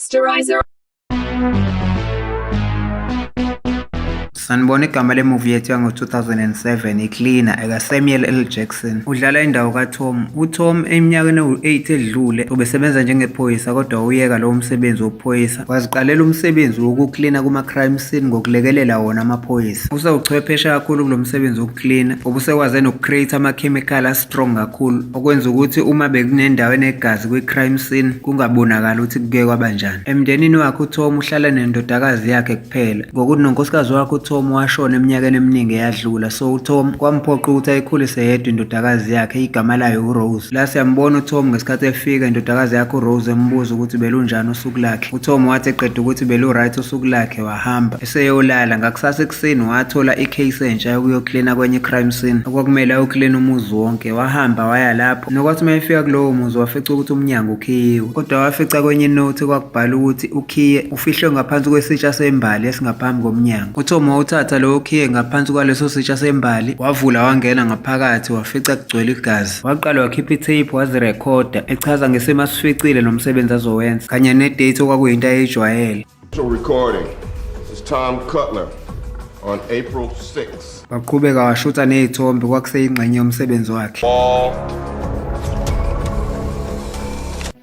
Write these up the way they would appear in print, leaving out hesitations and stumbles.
Masterizer. Sanibona igama le-movie yethu yango-2007 iCleaner eka-Samuel L. Jackson. Udlala indawo kaTom. UTom eminyakeni ewu-8 edlule ubesebenza njengephoyisa kodwa uyeka lowo msebenzi wobuphoyisa waziqalela umsebenzi wokuklina kuma-crime scene ngokulekelela wona amaphoyisa. Usewuchwepheshe kakhulu kulo msebenzi wokuklina, ubusekwaze noku-create amakhemikhali a-strong kakhulu okwenza ukuthi uma bekunendawo enegazi kwi-crime scene kungabonakali ukuthi kuke kwabanjani. Emndenini wakhe uTom uhlala nendodakazi yakhe kuphela ngokuthi nonkosikazi wakhe uTom washona eminyakeni eminingi eyadlula, so uTom kwamphoqa ukuthi ayikhulise yedwa indodakazi yakhe igama layo uRose. La siyambona uTom ngesikhathi efika indodakazi yakhe uRose embuza ukuthi belunjani usuku lakhe. uTom wathi eqeda ukuthi belu-right usuku lakhe wahamba eseyolala. Ngakusasa ekuseni wathola icase entsha yokuyoklina kwenye i-crime scene okwakumele ayokilina umuzi wonke. Wahamba waya lapho nokwathi uma efika kulowo muzi wafica ukuthi umnyango ukhiyiwe, kodwa wafica kwenye inothi kwakubhala ukuthi ukhiye ufihlwe ngaphansi kwesitsha sembali esingaphambi komnyango. uTom wawuthatha lowo khiye ngaphansi kwaleso sitsha sembali, wavula wangena ngaphakathi wafica kugcwele igazi. Waqala wakhipha itape wazirekhoda echaza ngesimo asificile nomsebenzi azowenza kanye nedate okwakuyinto ayijwayele. Recording. This is Tom Cutler on April 6. Waqhubeka washutha nezithombe kwakuseyingxenye yomsebenzi wakhe.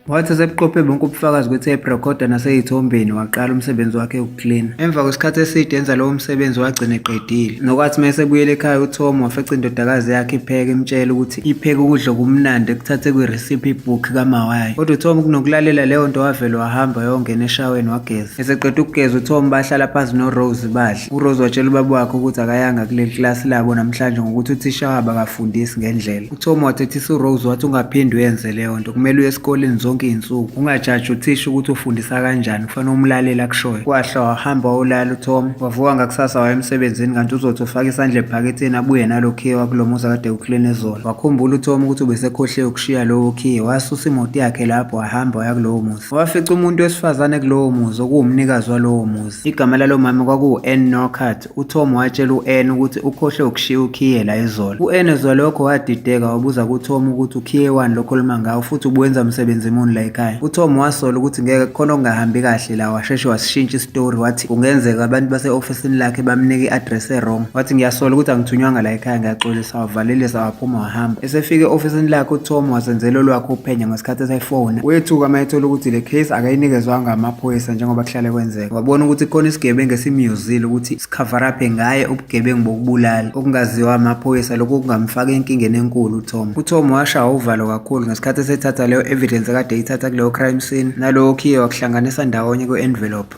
Wathi esebuqophe bonke ubufakazi kwi-tape recorder naseyithombeni waqala umsebenzi wakhe wokuklina. Emva kwesikhathi eside enza lowo msebenzi wagcina eqedile. Nokwathi uma esebuyela ekhaya uTom wafica indodakazi yakhe ipheka imtshela ukuthi ipheke ukudla okumnandi ekuthathe kwi-recipe book kamawayo. Kodwa uTom kunokulalela leyo nto wavele wahamba yongena eshaweni wageza. Eseqeda ukugeza uTom bahlala phansi noRose badla. uRose watshela ubaba wakhe ukuthi akayanga kuleli class labo namhlanje ngokuthi uthisha wabo akafundisi ngendlela. uTom wathethisa uRose wathi ungaphindi uyenze leyo nto, kumele uye esikoleni zonke iy'nsuku, ungajaji uthisha ukuthi ufundisa kanjani, kufanele umlaleli akushoyo. Kwahla wahamba wawulala uTom, wavuka ngakusasa waya emsebenzini kanti uzothi ufake isandla ephaketheni abuye nalo khiye wakulo muzi akade uklina ezolo. Wakhumbula uTom ukuthi ubesekhohle ukushiya lowo khiye, wasusa imoto yakhe lapho wahamba waya kulowo muzi. Wafica umuntu wesifazane kulowo muzi okuwumnikazi walowo muzi, igama lalo mama kwakuwu-Ann Norcutt. uTom watshela u-Ann ukuthi ukhohle ukushiya ukhiye la ezolo. u-Ann ezwa lokho wadideka wabuza kuTom ukuthi ukhiye wani lokho oluma ngawo futhi ubuwenza msebenzi muni la ekhaya. uTom wasola ukuthi ngeke khona okungahambi kahle la, washeshe wasishintsha isitori wathi kungenzeka abantu base-ofisini lakhe bamnika i-address e-wrong. Wathi ngiyasola ukuthi angithunywanga la ekhaya, ngiyaxolisa. Wavalelisa waphuma wahamba. Esefike e-ofisini lakhe uTom wazenzela olwakhe uphenya ngesikhathi esefona. Wethuka uma ethola ukuthi le case akayinikezwanga amaphoyisa njengoba kuhlale kwenzeka. Wabona ukuthi khona isigebengu esimyuzile ukuthi sikhavaraphe ngaye ubugebengu bokubulala okungaziwa amaphoyisa, lokhu kungamfaka enkingeni enkulu uTom. uTom washaya uvalo kakhulu ngesikhathi esethatha leyo evidence akade eyithatha kuleyo crime scene nalowo khiye wakuhlanganisa ndawonye kwe-envelope.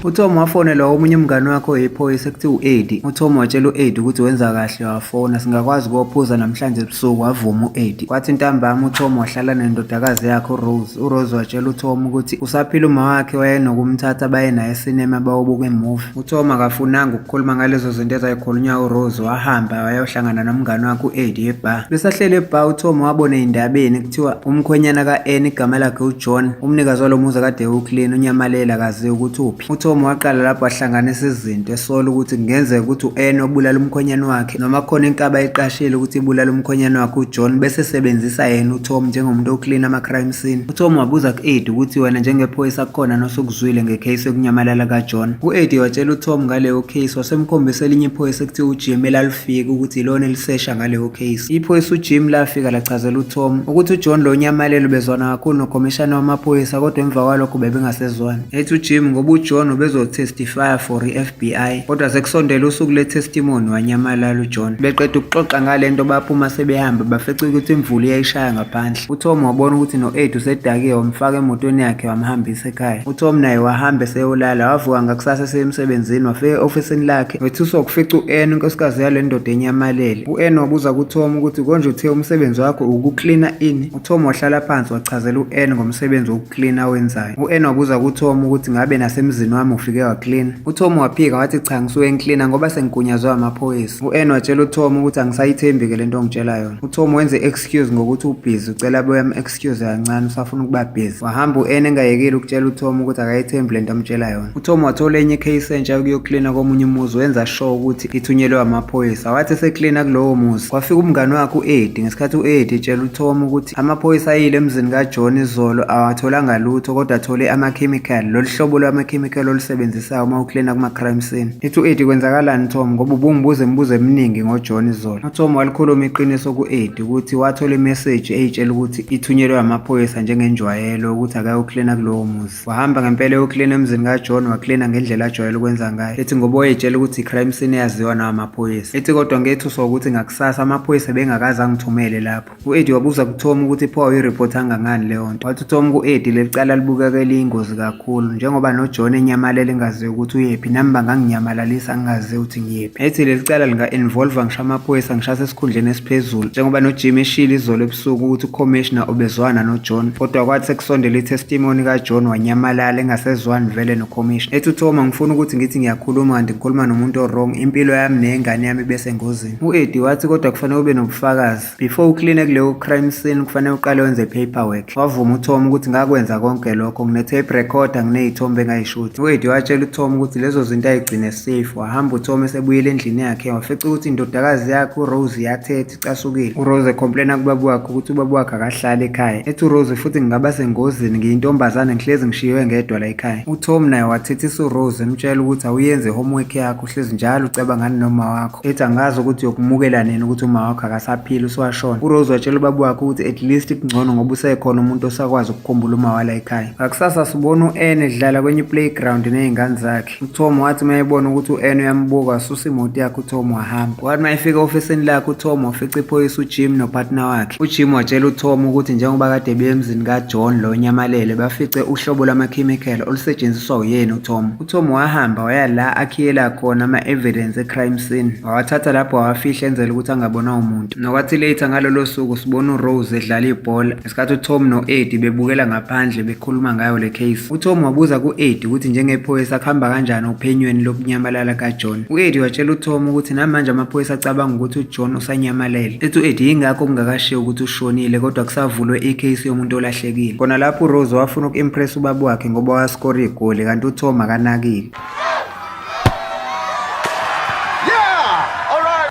uTom wafonela omunye umngane wakhe oyiphoyisa ekuthiwa u-Eddie. uTom watshela u-Eddie ukuthi wenza kahle wafona, singakwazi ukuphuza namhlanje ebusuku. Wavuma u-Eddie. Kwathi ntambama uTom wahlala nendodakazi yakhe uRose. uRose watshela uTom ukuthi usaphila uma wakhe wayenokumthatha baye naye esinema bayobuka imuvi. uTom akafunanga ukukhuluma ngalezo zinto ezayikhulunywa uRose, wahamba wayohlangana nomngane wakhe u-Eddie ebar. Besahlele ebar uTom wabona ey'ndabeni kuthiwa umkhwenyana ka-Ann igama lakhe uJohn, umnikazi walo muzi akade uklina, unyamalela akaziwa ukuthi uphi. uTom waqala lapho wahlanganisa izinto esola ukuthi kungenzeka ukuthi u-Ann wabulala umkhwenyana wakhe noma khona inkaba ayiqashile ukuthi ibulala umkhwenyana wakhe uJohn bese sebenzisa yena uTom njengomuntu oklina ama-crime scene. uTom wabuza ku-Eddie ukuthi wena njengephoyisa kukhona nosukuzwile ngecase yokunyamalala kaJohn. u-Eddie watshela uTom ngaleyo case, wasemkhombisa elinye iphoyisa ekuthiwa uJim elalifika ukuthi ilona elisesha ngaleyo case. iphoyisa uJim lafika lachazela uTom ukuthi uJohn lo nyamalelo bezwana kakhulu nokhomishana wamaphoyisa kodwa emva kwalokho bebengasezwana. ethi uJim ngoba uJohn ubezotestifya for i-FBI kodwa sekusondela usuku le-testimony wanyamalala uJohn. Beqeda ukuxoxa ngale nto baphuma sebehamba bafica ukuthi imvula iyayishaya ngaphandle. uTom wabona ukuthi no-Eddie usedakiwe wamfaka emotweni yakhe wamhambisa ekhaya. uTom naye wahamba eseyolala. Wavuka ngakusasa esemsebenzini wafika e-ofisini lakhe wethuswa ukufica u-Ann unkosikazi yale ndoda enyamalele. u-Ann wabuza kuTom ukuthi konje uthe umsebenzi wakho ukuklina ini. uTom wahlala phansi wachazela u-Ann ngomsebenzi wokuklina awenzayo. u-Ann wabuza kuTom ukuthi ngabe nasemzini wami ufike waclean. uTom waphika wathi cha ngisuke ngicleana ngoba sengikunyazwe amaphoyisa. u-N watshela uTom ukuthi angisayithembi-ke lento ongitshela yona. uTom wenze excuse ngokuthi ubhizi ucela abe-excuse kancane usafuna ukuba busy. wahamba u-N engayekile ukutshela uTom ukuthi akayithembi lento amtshela yona. uTom wathola enye icase entsha yokuyocleana komunye umuzi wenza sure ukuthi ithunyelwe amaphoyisa. wathi secleana kulowo muzi kwafika umngane wakhe u-Eddie. ngesikhathi u-Eddie etshela uTom ukuthi amaphoyisa ayile emzini kaJohn izolo awatholanga lutho kodwa athole amakhemikhali, lolu hlobo lwamakhemikhali olusebenzisayo uma ucleana kuma-crime scene. Ethi u-Eddie kwenzakalani Tom ngoba ubungibuza imibuzo eminingi ngoJohn izolo. uTom walikhuluma iqiniso ku-Eddie ukuthi wathola imeseji eyitshela ukuthi ithunyelwe amaphoyisa njengenjwayelo ukuthi akayocleana kulowo muzi. wahamba ngempela eyocleana emzini kaJohn wacleana ngendlela ajwayele ukwenza ngayo. ethi ngoba wayetshela ukuthi i-crime scene yaziwa nawo amaphoyisa. ethi kodwa ngethuswa ukuthi ngakusasa amaphoyisa bengakaze angithumele lapho. u-Eddie wabuza kuTom ukuthi pho awuyiripotanga ngani leyo nto. wathi uTom ku-Eddie leli cala libukeka liyingozi kakhulu njengoba noJohn enyamalele engaziyo ukuthi uyephi nami banganginyamalalisa ngingaziyo ukuthi ngiyephi. ethi leli cala linga-involva ngisho amaphoyisa ngishase esikhundleni esiphezulu njengoba noJim eshila izolo ebusuku ukuthi uCommissioner ubezwana noJohn kodwa kwathi sekusondela itestimony kaJohn wanyamalala engasezwani vele noCommissioner. ethi uTom angifuni ukuthi ngithi ngiyakhuluma kanti ngikhuluma nomuntu o-wrong, impilo yami neyengane yami bese ngozini. u-Eddie wathi kodwa kufanele ube nobufakazi before ucleane kuleyo crime scene, kufanele uqale wenze paperwork. wavuma uTom ukuthi ngakwenza konke lokho, ngine-tape recorder nginey'thombe engayishuthi. u-Eddie watshela uTom ukuthi lezo zinto ayigcine safe. wahamba uTom esebuyela endlini yakhe wafica ukuthi indodakazi yakhe uRose yathetha icasukile. uRose ecomplaina kubaba wakhe ukuthi ubaba wakhe akahlali ekhaya. ethi uRose futhi ngingaba sengozini, ngiyintombazane ngihlezi ngishiyiwe ngedwa la ekhaya. uTom naye wathethisa uRose emtshela ukuthi awuyenze homework yakho, uhlezi njalo ucabangani noma wakho. ethi angazi ukuthi uyokumukela nini ukuthi uma wakho akasaphili uswashona. uRose watshela ubaba wakhe ukuthi at least kungcono ngoba usekhona umuntu osakwazi ukukhumbula uma wala ekhaya. ngakusasa sibona u-N edlala kwenye playground ney'ngane zakhe. uTom wathi uma ebona ukuthi u-N uyambuka wasusa imoto yakhe uTom wahamba. wathi uma efika ofisini lakhe uTom wafica iphoyisa uJim nopartner wakhe. uJim watshela uTom ukuthi njengoba kade beye emzini kaJohn lo onyamalele bafice uhlobo lwamakhemikhali olusetshenziswa uyena uTom. uTom wahamba waya la akhiyela khona ama-evidence e-crime scene wawathatha lapho wawafihla enzela ukuthi angabonwa umuntu. nokwathi later ngalolo suku sibona uRose edlala ibhola ngesikhathi uTom no-Eddie bebukela ngaphandle bekhuluma ngayo le case. uTom wabuza ku-Eddie ukuthi njengephoyisa kuhamba kanjani ophenyweni lokunyamalala kaJohn. u-Eddie watshela uTom ukuthi namanje amaphoyisa acabanga ukuthi uJohn usanyamalele. ethi u-Eddie yingakho kungakashiwo ukuthi ushonile kodwa kusavulwe icase yomuntu olahlekile. khona lapho uRose wafuna uku-impress ubaba wakhe ngoba waskora igoli kanti uTom akanakile.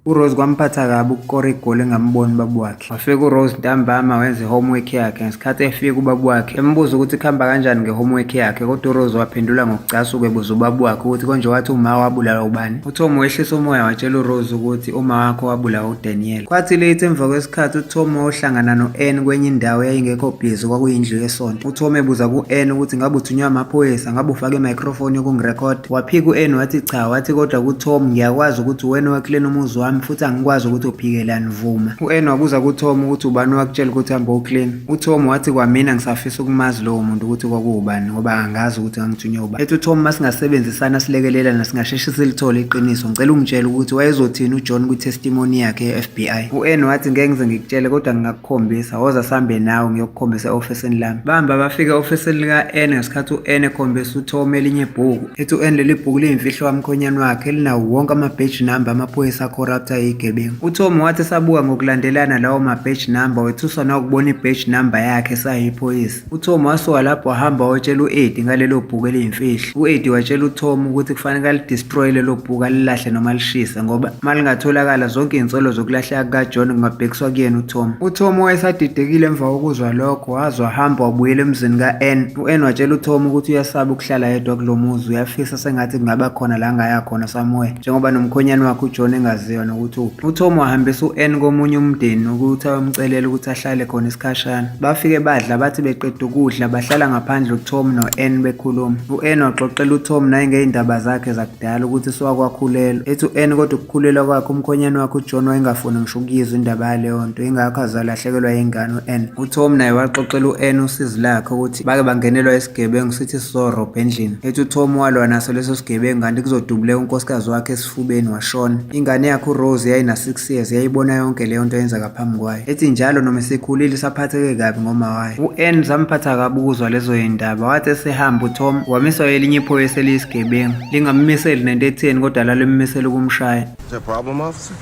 uRose kwamphatha kabi ukukora igoli engamboni ubaba wakhe. wafika uRose ntambama wenza i-homework yakhe. ngesikhathi efika ubaba wakhe embuza ukuthi kuhamba kanjani nge-homework yakhe kodwa uRose waphendula ngokucasuka ebuza ubaba wakhe ukuthi konje wathi uma wabulawa ubani. uTom wehlisa umoya watshela uRose ukuthi uma wakho wabulawa uDaniel. kwathi late emva kwesikhathi uTom wayohlangana no-N kwenye indawo eyayingekho busy kwakuyindlu yesonto. uTom ebuza ku-N ukuthi ngabe uthunywa amaphoyisa, ngabe ufake i-microphone yokungirekhodi. waphika u-N wathi cha, wathi kodwa kuTom ngiyakwazi ukuthi uwena owacleana umuzi wami futhi angikwazi ukuthi uphikelani, vuma. u-N wabuza kuTom ukuthi ubani wakutshela ukuthi hambe uclean. uTom wathi kwamina ngisafisa ukumazi lowo muntu ukuthi kwakuwubani ngoba angazi ukuthi angithunywe ubani. ethi uTom masingasebenzisana silekelelana singasheshe silithole iqiniso ngicela ungitshele ukuthi wayezothini uJohn kwi-testimony yakhe ye-FBI. u-N wathi ngeke ngize ngikutshele kodwa ngingakukhombisa, woza sihambe nawe ngiyokukhombisa e-ofisini lami. bahamba bafika e-ofisini lika-N ngesikhathi u-N ekhombisa uTom elinye ibhuku. ethi u-N leli bhuku liyimfihlo kamkhonyane wakhe elinawo wonke ama-badge number amaphoyisa acorrupt yigebengu. uTom wathi sabuka ngokulandelana lawo ma-badge number wethuswa nawukubona i-badge number yakhe sayiphoyisa. uTom wasuka lapho wahamba wayotshela u-Eddie ngalelo bhuku eliyimfihlo. u-Eddie watshela uTom ukuthi kufanele alidestroy lelo bhuku alilahle noma lishise ngoba malingatholakala zonke iy'nsolo zokulahleka kukaJohn kungabhekiswa kuyena uTom. uTom wayesadidekile emva kokuzwa lokho waze wahamba wabuyela emzini ka-N. u-N watshela uTom ukuthi uyasaba ukuhlala yedwa kulo muzi, uyafisa sengathi kungaba khona la angaya khona somewhere njengoba nomkhonyane wakhe uJohn engaziwa nokuthi uphi. uTom wahambisa u-N komunye umndeni ukuthi ayomcelela ukuthi ahlale khona isikhashana. bafike badla bathi beqeda ukudla bahlala ngaphandle uTom no-N bekhuluma. u-N waxoxela uTom nayingey'ndaba zakhe zakudala ukuthi sowakwakhulelwa. ethi u-N kodwa ukukhulelwa kwakhe umkhonyane wakhe uJohn wayengafuni ngisho ukuyizwa indaba yaleyo nto ingakho azalahlekelwa yingane u-N. uTom naye waxoxela u-N usizi lakhe ukuthi bake bangenelwa isigebengu sithi sizorobha endlini. ethi uTom walwa naso leso sigebengu kanti kuzodubuleka unkosikazi wakhe esifubeni washona. ingane yakhe uRose yayina 6 years yayibona yonke leyo nto yenzeka phambi kwayo. Ethi njalo noma esikhulile saphatheke kabi ngoma wayo. U-Anne zamphatha kabi ukuzwa lezo yindaba, wathi esehamba uTom wamiswa elinye iphoyisa eliyisigebengu lingammiseli nento etheni kodwa lalimmisela ukumshaya. Is there a problem, officer?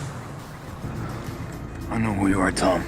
I know who you are, Tom.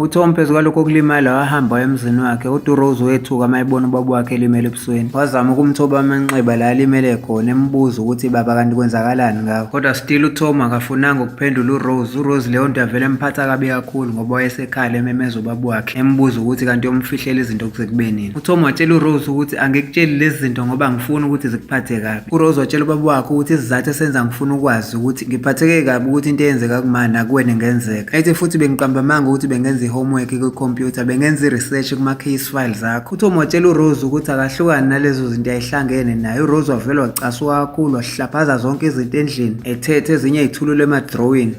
uTom phezu kwalokho kulimala wahamba waya emzini wakhe, kodwa uRose wethuka mayibona ubaba wakhe elimele ebusweni. Wazama ukumthoba amanxeba la alimele khona, embuza ukuthi baba kanti kwenzakalani ngawo, kodwa still uTom akafunanga ukuphendula uRose. uRose leyo nto yavele emphatha kabi kakhulu ngoba wayesekhala ememeza ubaba wakhe embuza ukuthi kanti yomfihlela izinto kuze kube nini. uTom watshela uRose ukuthi angikutsheli lezi zinto ngoba ngifuna ukuthi zikuphathe kabi. uRose watshela ubaba wakhe ukuthi isizathu esenza ngifuna ukwazi ukuthi ngiphatheke kabi ukuthi into eyenzeka kumina kuwena ingenzeka. Ethi futhi bengiqamba amanga ukuthi bengenza homework kwikhompyutha, bengenza i-research kuma-case files akho. uTom watshela uRose ukuthi akahlukani nalezo zinto ayihlangene naye. uRose wavele wacasuka kakhulu, wahlaphaza zonke izinto endlini, ethethe ezinye ey'thulule emadrowini.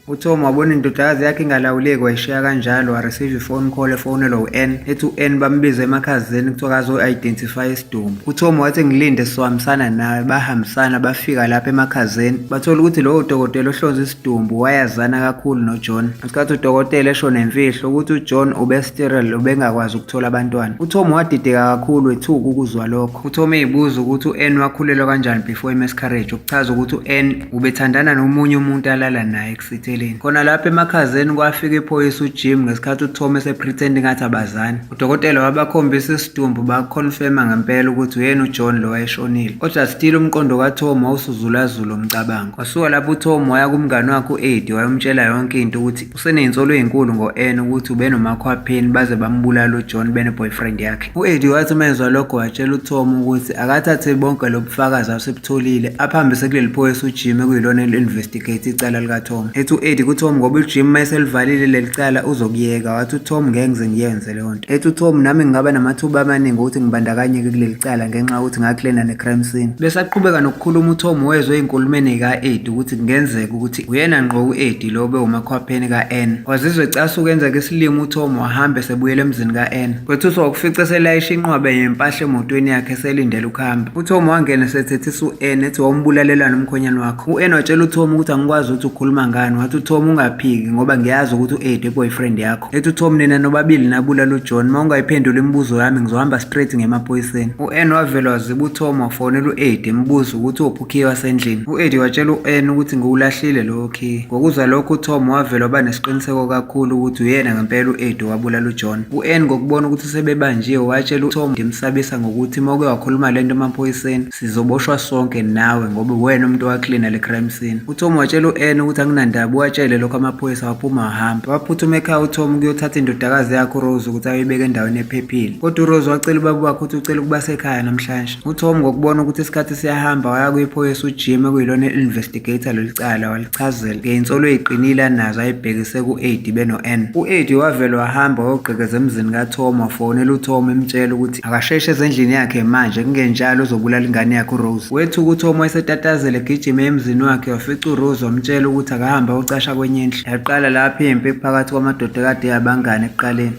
uTom wabona indodakazi yakhe ingalawuleki, wayishiya kanjalo, wareceive i-phone call efonelwa u-Anne. ethi u-Anne bambiza emakhazeni kuthiwa kazo-identify isidumbu. uTom wathi ngilinde sizohambisana nawe. bahambisana bafika lapha emakhazeni, bathola ukuthi lowo dokotela ohlonza isidumbu wayazana kakhulu noJohn. ngesikhathi udokotela esho nemfihlo ukuthi uJohn ube-sterile, ubengakwazi ukuthola abantwana. uTom wadideka kakhulu, ethuka ukuzwa lokho. uTom eyibuza ukuthi u-Anne wakhulelwa kanjani before i-miscarriage, okuchaza ukuthi u-Anne ubethandana nomunye umuntu alala naye kusithele. khona lapha emakhazeni kwafika iphoyisa uJim ngesikhathi uTom esepretending ngathi abazani. udokotela wabakhombisa isidumbu, bakonfirma ngempela ukuthi uyena uJohn lo wayeshonile, kodwa still umqondo kaTom wawusuzulazula umcabango. wasuka lapho uTom waya kumngane wakhe u-Eddie wayomtshela yonke into ukuthi useney'nsolo ey'nkulu ngo-Anne ukuthi ubenomakhwapheni baze bambulala uJohn bene-boyfriend yakhe. u-Eddie wathi mezwa lokho watshela uTom ukuthi akathathe bonke lo bufakazi asebutholile aphambise kuleli phoyisa uJim ekuyilona eli-investigate icala likaTom. ethi u-Eddie kuTom ngoba uJim mayeselivalile leli cala uzokuyeka. wathi uTom ngeke ngize ngiyenze leyo nto. ethi uTom nami ngingaba namathuba amaningi ukuthi ngibandakanyeke kuleli cala ngenxa yokuthi ngaklena ne-crime scene. bese aqhubeka nokukhuluma uTom wezwe ey'nkulumeni ka-Eddie ukuthi kungenzeka ukuthi uyena ngqo u-Eddie lo bewumakhwapheni ka-Anne. wazizwa ecasa ukwenzeka isilimo uTom wahamba esebuyela emzini ka-Anne. kwethuswa ukufica eselayisha inqwaba yempahla emotweni yakhe eselindele ukuhamba. uTom wangena esethethisa u-Anne ethi wawumbulalela nomkhonyana wakho. u-Anne watshela uTom ukuthi angikwazi ukuthi ukhuluma ngani. wathi uTom ungaphiki ngoba ngiyazi ukuthi u-Eddie boyfriend yakho. ethi uTom nina nobabili nabulala uJohn, ma ungayiphendula imibuzo yami ngizohamba straight ngemaphoyiseni. u-Anne wavela waziba uTom wafonela u-Eddie embuza ukuthi uphi ukhiye wasendlini. u-Eddie watshela u-Anne ukuthi ngiwulahlile lowo khiye. ngokuzwa lokho uTom wavela waba nesiqiniseko kakhulu ukuthi uyena ngempela u-Eddie wabulala uJohn. u-Anne ngokubona ukuthi sebebanjiwe watshela uTom ndimsabisa ngokuthi ma uke wakhuluma lento emaphoyiseni sizoboshwa sonke nawe ngoba wena umuntu owaklina le crime scene. uTom watshela u-Anne ukuthi akunandaba, watshele lokho amaphoyisa waphuma wahamba. waphuthuma ekhaya uTom ukuyothatha indodakazi yakhe uRose ukuthi ayibeke endaweni ephephile, kodwa uRose wacela ubaba wakhe ukuthi ucela ukuba sekhaya namhlanje. uTom ngokubona ukuthi isikhathi siyahamba waya kwiphoyisa uJim ekuyilona i-investigator leli cala, walichazela ngey'nsolo ey'qinile anazo ayibhekise ku-Eddie beno-Anne. u-Eddie wavela wahamba wayogqekeza emzini kaTom, wafonela uTom emtshela ukuthi akasheshe ezendlini yakhe manje, kungenjalo uzobulala ingane yakhe uRose. wethuka uTom wayesetatazela egijima emzini wakhe, wafica uRose wamtshela ukuthi akahamba ucasha kwenye indlu. yaqala lapho impi phakathi kwamadoda kade yabangane ekuqaleni.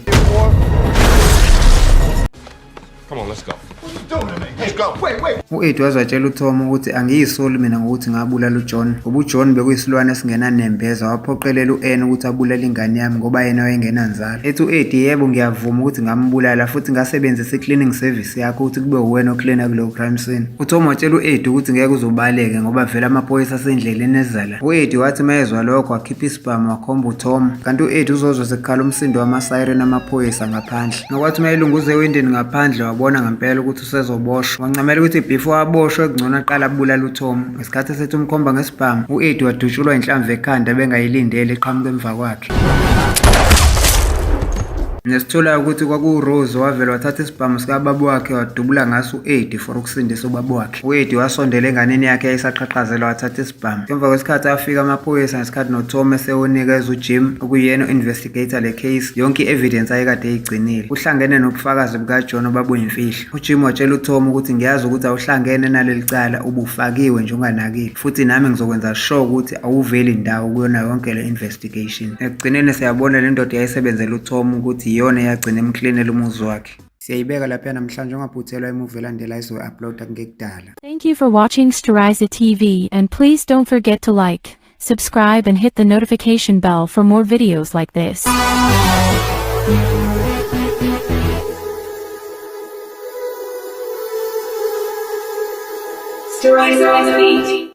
Come on, let's go. What you doing to me? Let's go. Wait. u-Eddie wazatshela uTom ukuthi angiyisoli mina ngokuthi ngabulala uJohn ngoba uJohn bekuyisilwane esingenanembeza, waphoqelela u-Anne ukuthi abulale ingane yami ngoba yena wayengenanzalo. ethi u-Eddie yebo ngiyavuma ukuthi ngambulala futhi ngasebenzisa i-cleaning service yakho ukuthi kube uwena oklina kuleyo crime scene. uTom watshela u-Eddie ukuthi ngeke uzobaleke ngoba vele amaphoyisa asendleleni ezala. u-Eddie wathi mayezwa lokho wakhipha isibhamu wakhomba uTom, kanti u-Eddie uzozwa sekukhala umsindo wamasiren amaphoyisa ngaphandle. nokwathi mayelunguze ewindini ngaphandle wabona ngempela ukuthi usezoboshwa. wancamela ukuthi before aboshwe kungcono aqala abulala uTom. ngesikhathi esethi umkhomba ngesibhamu, u-Eddie wadutshulwa inhlamvu ekhanda bengayilindele eqhamuka emva kwakhe. nesitholayo ukuthi kwakuRose wavela wathatha isibhamu sikababa wakhe wadubula ngaso u-Eddie for ukusindisa ubaba wakhe. u-Eddie wasondela enganeni yakhe eyayisaqhaqhazela wathatha isibhamu. emva kwesikhathi afika amaphoyisa ngesikhathi noTom esewunikeza uJim okuyena u-investigator le case yonke i-evidence ayekade eyigcinile. uhlangene nobufakazi bukaJohn obabuyimfihlo. uJim watshela uTom ukuthi ngiyazi ukuthi awuhlangene naleli cala, ubufakiwe nje unganakile, futhi nami ngizokwenza sure ukuthi awuveli indawo kuyona yonke le investigation. ekugcineni siyabona le ndoda yayisebenzela uTom ukuthi iyona yagcina emklinela umuzi wakhe. Siyayibeka lapha namhlanje ungaphuthelwa imuvi elandelayo izo-uploada ngekudala. Thank you for watching Storiza TV, and please don't forget to like, subscribe and hit the notification bell for more videos like this. Storiza TV.